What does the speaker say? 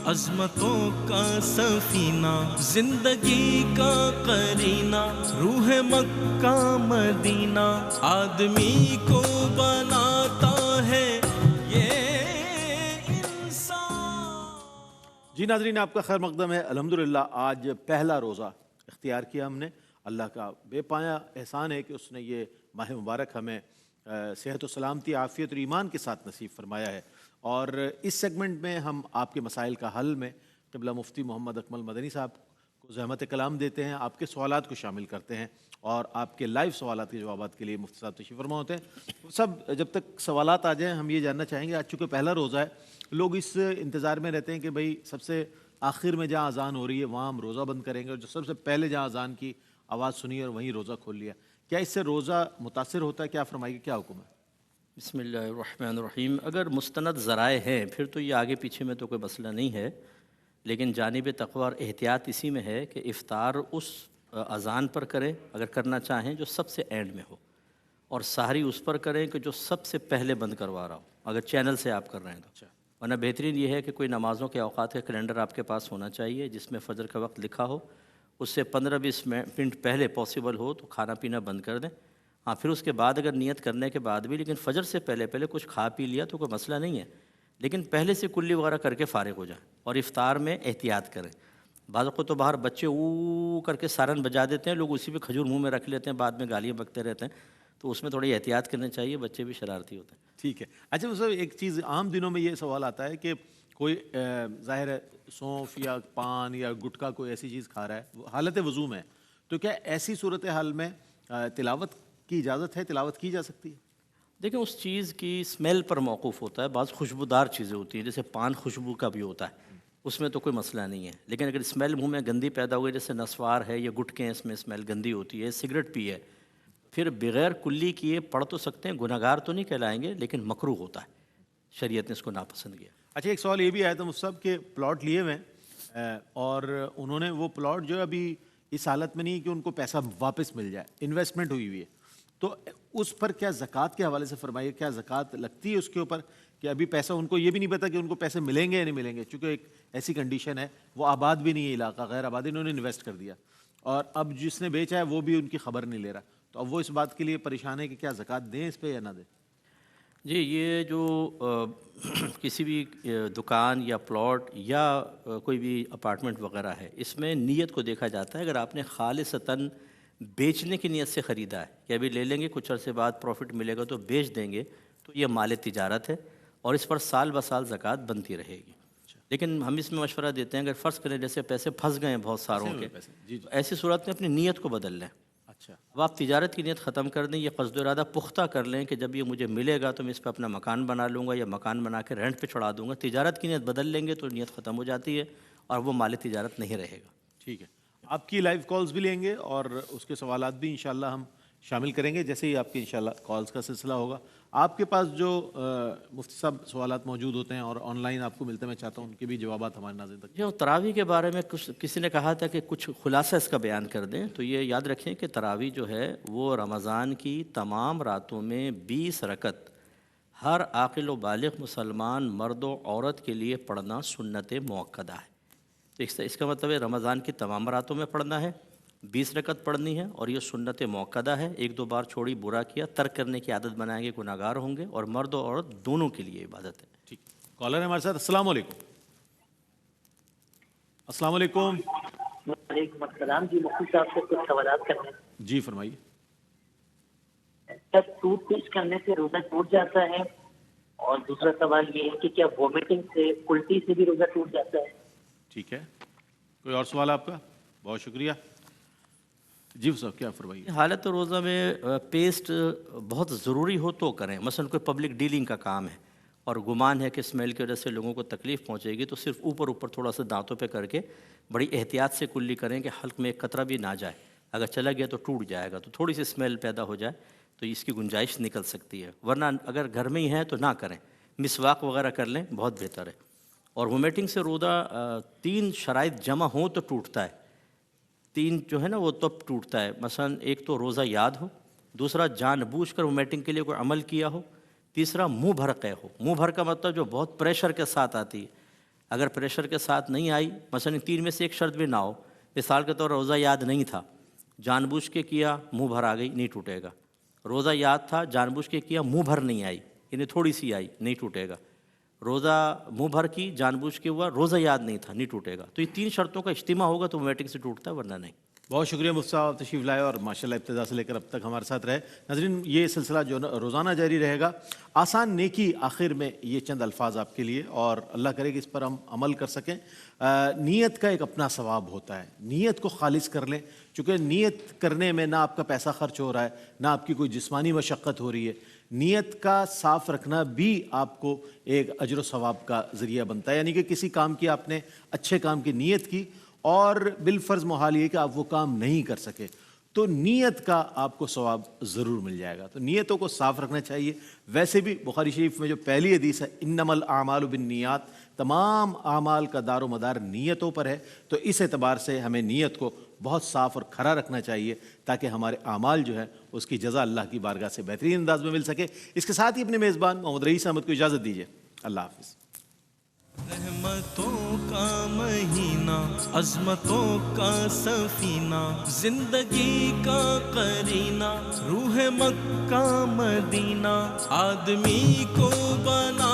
عظمتوں کا سفینہ، زندگی کا قرینہ، روح مکہ مدینہ، آدمی کو بناتا ہے یہ انسان۔ جی ناظرین، آپ کا خیر مقدم ہے۔ الحمدللہ آج پہلا روزہ اختیار کیا ہم نے۔ اللہ کا بے پایا احسان ہے کہ اس نے یہ ماہ مبارک ہمیں صحت و سلامتی، عافیت اور ایمان کے ساتھ نصیب فرمایا ہے۔ اور اس سیگمنٹ میں ہم آپ کے مسائل کا حل میں قبلہ مفتی محمد اکمل مدنی صاحب کو زحمت کلام دیتے ہیں، آپ کے سوالات کو شامل کرتے ہیں اور آپ کے لائیو سوالات کے جوابات کے لیے مفتی صاحب تشریف فرما ہوتے ہیں۔ سب جب تک سوالات آ جائیں، ہم یہ جاننا چاہیں گے، آج چونکہ پہلا روزہ ہے، لوگ اس انتظار میں رہتے ہیں کہ بھئی سب سے آخر میں جہاں اذان ہو رہی ہے وہاں ہم روزہ بند کریں گے، اور جو سب سے پہلے جہاں اذان کی آواز سنی اور وہیں روزہ کھول لیا، کیا اس سے روزہ متاثر ہوتا ہے؟ کیا فرمائیے، کیا حکم ہے؟ بسم اللہ الرحمن الرحیم۔ اگر مستند ذرائع ہیں پھر تو یہ آگے پیچھے میں تو کوئی مسئلہ نہیں ہے، لیکن جانب تقویٰ اور احتیاط اسی میں ہے کہ افطار اس اذان پر کریں اگر کرنا چاہیں جو سب سے اینڈ میں ہو، اور سحری اس پر کریں کہ جو سب سے پہلے بند کروا رہا ہو، اگر چینل سے آپ کر رہے ہیں تو۔ ورنہ بہترین یہ ہے کہ کوئی نمازوں کے اوقات کا کیلنڈر آپ کے پاس ہونا چاہیے جس میں فجر کا وقت لکھا ہو، اس سے 15-20 منٹ پہلے پاسبل ہو تو کھانا پینا بند کر دیں۔ ہاں، پھر اس کے بعد اگر نیت کرنے کے بعد بھی لیکن فجر سے پہلے کچھ کھا پی لیا تو کوئی مسئلہ نہیں ہے، لیکن پہلے سے کلی وغیرہ کر کے فارغ ہو جائیں اور افطار میں احتیاط کریں۔ بعض اوقات تو باہر بچے او کر کے سارن بجا دیتے ہیں، لوگ اسی پہ کھجور منہ میں رکھ لیتے ہیں، بعد میں گالیاں بکتے رہتے ہیں، تو اس میں تھوڑی احتیاط کرنی چاہیے، بچے بھی شرارتی ہوتے ہیں۔ ٹھیک ہے۔ اچھا مصطفی، ایک چیز عام دنوں میں یہ سوال آتا ہے کہ کوئی ظاہر ہے سونف یا پان یا گٹکا کوئی ایسی چیز کھا رہا ہے، حالت وضو میں، تو کیا ایسی صورتحال میں تلاوت کی اجازت ہے، تلاوت کی جا سکتی ہے؟ دیکھیں، اس چیز کی اسمیل پر موقوف ہوتا ہے۔ بعض خوشبودار چیزیں ہوتی ہیں، جیسے پان خوشبو کا بھی ہوتا ہے، اس میں تو کوئی مسئلہ نہیں ہے، لیکن اگر اسمیل منہ میں گندی پیدا ہوئی، جیسے نسوار ہے یا گٹکے ہیں، اس میں اسمیل گندی ہوتی ہے، سگریٹ پی ہے، پھر بغیر کلی کیے پڑھ تو سکتے ہیں، گناہگار تو نہیں کہلائیں گے، لیکن مکروہ ہوتا ہے، شریعت نے اس کو ناپسند کیا۔ اچھا، ایک سوال یہ بھی آیا تھا مفتی صاحب کہ پلاٹ لیے ہوئے ہیں اور انہوں نے وہ پلاٹ جو ہے ابھی اس حالت میں نہیں کہ ان کو پیسہ واپس مل جائے، انویسٹمنٹ ہوئی ہوئی ہے، تو اس پر کیا زکوٰۃ کے حوالے سے فرمائیے، کیا زکوٰۃ لگتی ہے اس کے اوپر؟ کہ ابھی پیسہ ان کو یہ بھی نہیں پتا کہ ان کو پیسے ملیں گے یا نہیں ملیں گے، چونکہ ایک ایسی کنڈیشن ہے، وہ آباد بھی نہیں ہے علاقہ، غیر آباد، انہوں نے انویسٹ کر دیا اور اب جس نے بیچا ہے وہ بھی ان کی خبر نہیں لے رہا، تو اب وہ اس بات کے لیے پریشان ہے کہ کیا زکوٰۃ دیں اس پہ یا نہ دیں؟ جی، یہ جو کسی بھی دکان یا پلاٹ یا کوئی بھی اپارٹمنٹ وغیرہ ہے، اس میں نیت کو دیکھا جاتا ہے۔ اگر آپ نے خالصتاً بیچنے کی نیت سے خریدا ہے کہ ابھی لے لیں گے، کچھ عرصے بعد پروفٹ ملے گا تو بیچ دیں گے، تو یہ مال تجارت ہے اور اس پر سال بسال زکوٰۃ بنتی رہے گی۔ لیکن ہم اس میں مشورہ دیتے ہیں، اگر فرض کریں جیسے پیسے پھنس گئے ہیں بہت ساروں کے، تو ایسی صورت میں اپنی نیت کو بدل لیں۔ اچھا، اب آپ تجارت کی نیت ختم کر دیں، یہ قصد و ارادہ پختہ کر لیں کہ جب یہ مجھے ملے گا تو میں اس پہ اپنا مکان بنا لوں گا یا مکان بنا کے رینٹ پہ چھڑا دوں گا۔ تجارت کی نیت بدل لیں گے تو نیت ختم ہو جاتی ہے اور وہ مال تجارت نہیں رہے گا۔ ٹھیک ہے، آپ کی لائیو کالز بھی لیں گے اور اس کے سوالات بھی انشاءاللہ ہم شامل کریں گے جیسے ہی آپ کی انشاءاللہ کالز کا سلسلہ ہوگا۔ آپ کے پاس جو مفتی صاحب سوالات موجود ہوتے ہیں اور آن لائن آپ کو ملتے ہیں، میں چاہتا ہوں ان کے بھی جوابات ہمارے ناظرین تک۔ جو تراویح کے بارے میں کسی نے کہا تھا کہ کچھ خلاصہ اس کا بیان کر دیں، تو یہ یاد رکھیں کہ تراویح جو ہے وہ رمضان کی تمام راتوں میں 20 رکعت ہر عاقل و بالغ مسلمان مرد و عورت کے لیے پڑھنا سنت موقدہ ہے۔ تو اس کا مطلب ہے رمضان کی تمام راتوں میں پڑھنا ہے، 20 رکعت پڑھنی ہے، اور یہ سنت موقدہ ہے۔ ایک دو بار چھوڑی، برا کیا، ترک کرنے کی عادت بنائیں گے، گناہگار ہوں گے، اور مرد و عورت دونوں کے لیے عبادت ہے۔ ٹھیک، کالر ہے ہمارے ساتھ۔ السلام علیکم۔ السلام علیکم۔ وعلیکم السلام جی، مفتی صاحب سے کچھ سوالات کرنے ہیں۔ جی فرمائیے۔ جب ٹوتھ پیسٹ کرنے سے روزہ ٹوٹ جاتا ہے، اور دوسرا سوال یہ ہے کہ کیا وومیٹنگ سے، الٹی سے بھی روزہ ٹوٹ جاتا ہے؟ ٹھیک ہے، کوئی اور سوال آپ کا؟ بہت شکریہ۔ جی صاحب، کیا فرمائیے؟ حالت روزہ میں پیسٹ بہت ضروری ہو تو کریں، مثلا کوئی پبلک ڈیلنگ کا کام ہے اور گمان ہے کہ اسمیل کی وجہ سے لوگوں کو تکلیف پہنچے گی، تو صرف اوپر تھوڑا سا دانتوں پہ کر کے بڑی احتیاط سے کلی کریں کہ حلق میں ایک قطرہ بھی نہ جائے، اگر چلا گیا تو ٹوٹ جائے گا، تو تھوڑی سی اسمیل پیدا ہو جائے تو اس کی گنجائش نکل سکتی ہے، ورنہ اگر گھر میں ہی ہے تو نہ کریں، مسواک وغیرہ کر لیں، بہت بہتر ہے۔ اور وومیٹنگ سے روزہ 3 شرائط جمع ہوں تو ٹوٹتا ہے، 3 جو ہے نا وہ تب ٹوٹتا ہے، مثلا ایک تو روزہ یاد ہو، دوسرا جان بوجھ کر وومیٹنگ کے لیے کوئی عمل کیا ہو، تیسرا منہ بھر قے ہو۔ منہ بھر کا مطلب جو بہت پریشر کے ساتھ آتی ہے، اگر پریشر کے ساتھ نہیں آئی، مثلا 3 میں سے ایک شرط بھی نہ ہو، مثال کے طور پر روزہ یاد نہیں تھا، جان بوجھ کے کیا، منہ بھر آ گئی، نہیں ٹوٹے گا۔ روزہ یاد تھا، جان بوجھ کے کیا، منہ بھر نہیں آئی، یعنی تھوڑی سی آئی، نہیں ٹوٹے گا۔ روزہ منہ بھر کی، جان بوجھ کے ہوا، روزہ یاد نہیں تھا، نہیں ٹوٹے گا۔ تو یہ 3 شرطوں کا اجتماع ہوگا تو وومیٹنگ سے ٹوٹتا ہے، ورنہ نہیں۔ بہت شکریہ مفتی صاحب، آپ تشریف لائے اور ماشاءاللہ ابتدا سے لے کر اب تک ہمارے ساتھ رہے۔ ناظرین، یہ سلسلہ جو روزانہ جاری رہے گا۔ آسان نیکی آخر میں یہ چند الفاظ آپ کے لیے، اور اللہ کرے کہ اس پر ہم عمل کر سکیں۔ نیت کا ایک اپنا ثواب ہوتا ہے، نیت کو خالص کر لیں، چونکہ نیت کرنے میں نہ آپ کا پیسہ خرچ ہو رہا ہے، نہ آپ کی کوئی جسمانی مشقت ہو رہی ہے۔ نیت کا صاف رکھنا بھی آپ کو ایک اجر و ثواب کا ذریعہ بنتا ہے، یعنی کہ کسی کام کی آپ نے اچھے کام کی نیت کی اور بالفرض محال یہ کہ آپ وہ کام نہیں کر سکے، تو نیت کا آپ کو ثواب ضرور مل جائے گا۔ تو نیتوں کو صاف رکھنا چاہیے۔ ویسے بھی بخاری شریف میں جو پہلی حدیث ہے انما الاعمال بالنیات، تمام اعمال کا دار و مدار نیتوں پر ہے، تو اس اعتبار سے ہمیں نیت کو بہت صاف اور کھرا رکھنا چاہیے تاکہ ہمارے اعمال جو ہے اس کی جزا اللہ کی بارگاہ سے بہترین انداز میں مل سکے۔ اس کے ساتھ ہی اپنے میزبان محمد رئیس احمد کو اجازت دیجیے۔ اللہ حافظ۔ رحمتوں کا مہینہ، عظمتوں کا سفینہ، زندگی کا قرینہ، روح مکہ مدینہ، آدمی کو بنا